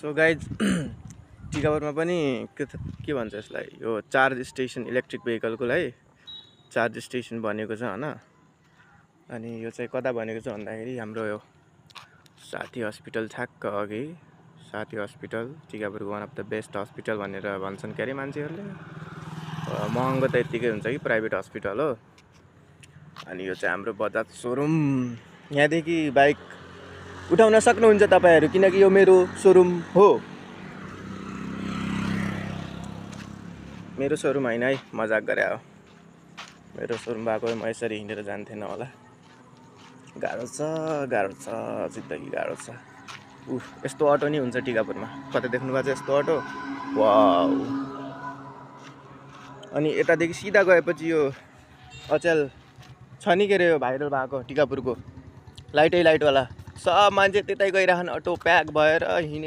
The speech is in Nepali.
सो गाइज टिकापुरमा पनि के भन्छ यसलाई, यो चार्ज स्टेसन इलेक्ट्रिक भेहिकलको लागि चार्ज स्टेसन बनेको छ हैन। अनि यो चाहिँ कता बनेको छ भन्दाखेरि हाम्रो यो साथी हस्पिटल ठ्याक्क अघि, साथी हस्पिटल टिकापुरको one of the best hospital भनेर भन्छन् के अरे मान्छेहरूले। महँगो त यतिकै हुन्छ कि प्राइभेट हस्पिटल हो। अनि यो चाहिँ हाम्रो बजाज सोरुम, यहाँदेखि बाइक उठाउन सक्नुहुन्छ तपाईहरु, किनकि यो मेरो सोरुम हो। मेरो सोरुम हैन है, मजाक गरे हो। मेरो सोरुम भएको भए म यसरी हिँडेर जान्थेन होला। गाह्रो छ जिन्दगी गाह्रो छ। यस्तो अटो नि हुन्छ टिकापुरमा, कतै देख्नु भएको छ यस्तो अटो? वाउ। अनि यतादेखि सिधा गएपछि यो अचेल छ नि के रे, यो भाइरल भएको टिकापुरको लाइटै लाइट वाला, सब मान्छे त्यतै गइराछन्, अटो प्याक भएर हिँडे।